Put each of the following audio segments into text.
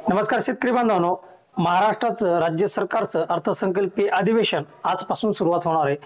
नमस्कार शेतकरी बांधवांनो, महाराष्ट्राचं राज्य सरकारचं अर्थसंकल्पीय अधिवेशन आजपासून सुरुवात होणार आहे।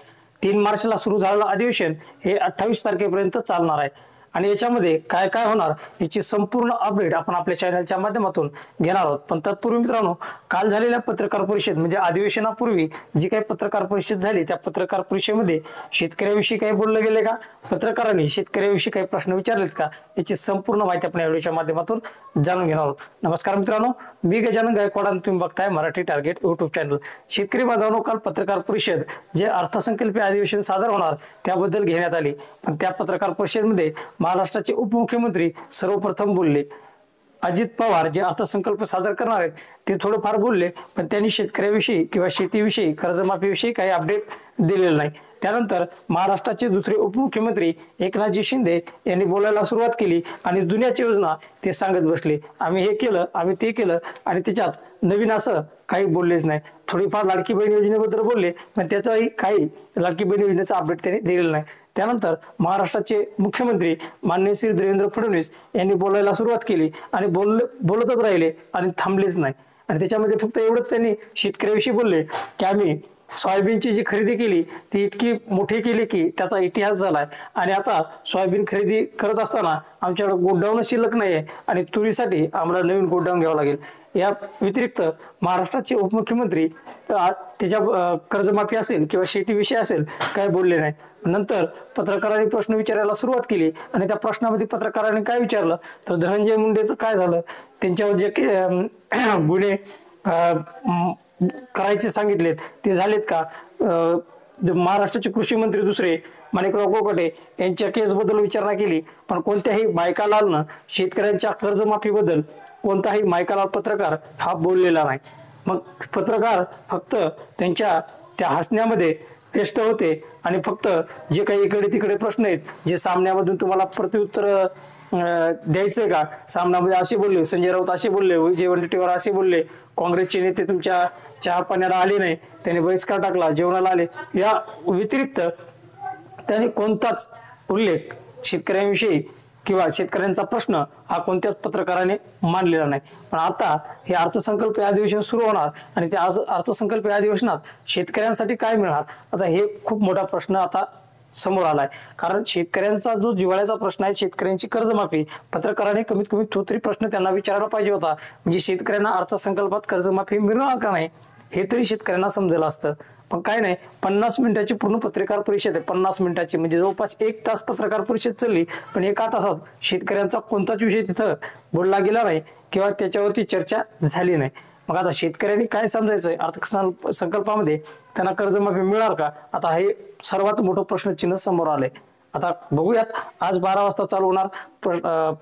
3 मार्चला सुरू झालेलं अधिवेशन हे 28 तारखेपर्यंत चालणार आहे आणि याच्यामध्ये काय काय होणार याची संपूर्ण अपडेट आपण आपल्या चॅनलच्या माध्यमातून घेणार आहोत। पण तत्पूर्वी मित्रांनो, काल झालेल्या पत्रकार परिषद म्हणजे अधिवेशनापूर्वी जी काही पत्रकार परिषद झाली त्या पत्रकार परिषदेमध्ये शेतकऱ्यांविषयी काही बोलले गेले का, पत्रकारांनी शेतकऱ्यांविषयी काही प्रश्न विचारलेत का, याची संपूर्ण माहिती आपण या व्हिडिओच्या माध्यमातून जाणून घेणार आहोत। नमस्कार मित्रांनो, मी गजानन गायकवाड आणि तुम्ही बघताय मराठी टार्गेट YouTube चॅनल। शेतकरी बांधवांनो, काल पत्रकार परिषद जे अर्थसंकल्पीय अधिवेशन सादर होणार त्याबद्दल घेण्यात आली। पण त्या पत्रकार परिषदेमध्ये महाराष्ट्राचे उपमुख्यमंत्री सर्वप्रथम बोलले। अजित पवार जे अर्थसंकल्प सादर करणार आहेत ते थोडंफार बोलले, पण त्यांनी शेतकऱ्याविषयी किंवा शेतीविषयी कर्जमाफीविषयी काही अपडेट दिलेलं नाही। त्यानंतर महाराष्ट्राचे दुसरे उपमुख्यमंत्री एकनाथजी शिंदे यांनी बोलायला सुरुवात केली आणि जुन्याच योजना ते सांगत बसले। आम्ही हे केलं, आम्ही ते केलं आणि त्याच्यात नवीन असं काही बोललेच नाही। थोडीफार लाडकी बहीण योजनेबद्दल बोलले, पण त्याचाही काही लाडकी बहीण योजनेचा अपडेट त्यांनी दिलेला नाही। त्यानंतर महाराष्ट्राचे मुख्यमंत्री माननीय श्री देवेंद्र फडणवीस यांनी बोलायला सुरुवात केली आणि बोलतच राहिले आणि थांबलेच नाही। आणि त्याच्यामध्ये फक्त एवढंच त्यांनी शेतकऱ्याविषयी बोलले की आम्ही सोयाबीनची जी खरेदी केली ती इतकी मोठी केली की त्याचा इतिहास झालाय आणि आता सोयाबीन खरेदी करत असताना आमच्याकडे गोडाऊन शिल्लक नाहीये आणि तुरीसाठी आम्हाला नवीन गोडाऊन घ्यावं लागेल। या व्यतिरिक्त महाराष्ट्राचे उपमुख्यमंत्री त्याच्या कर्जमाफी असेल किंवा शेतीविषयी असेल काय बोलले नाही। नंतर पत्रकारांनी प्रश्न विचारायला सुरुवात केली आणि त्या प्रश्नामध्ये पत्रकारांनी काय विचारलं तर धनंजय मुंडेचं काय झालं, त्यांच्यावर जे गुन्हे करायचे सांगितलेत ते झालेत का, महाराष्ट्राचे कृषी मंत्री दुसरे माणिकराव कोकाटे यांच्या केस बद्दल विचारणा केली, पण कोणत्याही मायकालालनं शेतकऱ्यांच्या कर्जमाफीबद्दल कोणताही मायकालाल पत्रकार हा बोललेला नाही। मग पत्रकार फक्त त्यांच्या त्या हसण्यामध्ये व्यस्त होते आणि फक्त जे काही इकडे तिकडे प्रश्न आहेत जे सामन्यामधून तुम्हाला प्रत्युत्तर द्यायचंय का, सामनामध्ये असे बोलले, संजय राऊत असे बोलले, विजय वडेट्टीवार असे बोलले, काँग्रेसचे नेते तुमच्या चहा पाण्याला आले नाही, त्यांनी बहिष्कार टाकला, जेवणाला आले, या व्यतिरिक्त त्यांनी कोणताच उल्लेख शेतकऱ्यांविषयी किंवा शेतकऱ्यांचा प्रश्न हा कोणत्याच पत्रकाराने मांडलेला नाही। पण आता हे अर्थसंकल्पीय अधिवेशन सुरू होणार आणि त्या अर्थसंकल्पीय अधिवेशनात शेतकऱ्यांसाठी काय मिळणार, आता हे खूप मोठा प्रश्न आता समोर आलाय। कारण शेतकऱ्यांचा जो जिव्हाळ्याचा प्रश्न आहे, शेतकऱ्यांची कर्जमाफी, पत्रकारांनी कमीत कमी तो तरी प्रश्न त्यांना विचारायला पाहिजे होता। म्हणजे शेतकऱ्यांना अर्थसंकल्पात कर्जमाफी मिळणार का नाही हे तरी शेतकऱ्यांना समजलं असतं। पण काय नाही, 50 मिनिटाची पूर्ण पत्रकार परिषद आहे, 50 मिनिटाची म्हणजे जवळपास 1 तास पत्रकार परिषद चालली, पण 1 तासात शेतकऱ्यांचा कोणताच विषय तिथं बोलला गेला नाही किंवा त्याच्यावरती चर्चा झाली नाही। मग आता शेतकऱ्यांनी काय समजायचंय, अर्थसंकल्पामध्ये त्यांना कर्जमाफी मिळणार का, आता हे सर्वात मोठं प्रश्नचिन्ह समोर आलंय। आता बघूयात, आज 12 वाजता चालू होणार,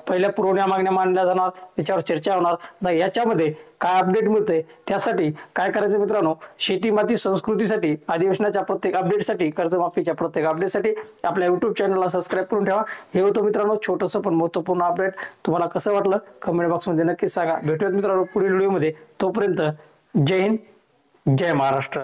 पहिल्या पुरवण्या मागण्या मांडल्या जाणार, त्याच्यावर चर्चा होणार। आता याच्यामध्ये काय अपडेट मिळतंय त्यासाठी काय करायचं मित्रांनो, शेती माती संस्कृतीसाठी अधिवेशनाच्या प्रत्येक अपडेटसाठी, कर्जमाफीच्या प्रत्येक अपडेटसाठी आपल्या YouTube चॅनलला सबस्क्राईब करून ठेवा। हे होतं मित्रांनो छोटंसं पण महत्त्वपूर्ण अपडेट। तुम्हाला कसं वाटलं कमेंट बॉक्समध्ये नक्कीच सांगा। भेटूयात मित्रांनो पुढील व्हिडिओमध्ये, तोपर्यंत जय हिंद, जय महाराष्ट्र।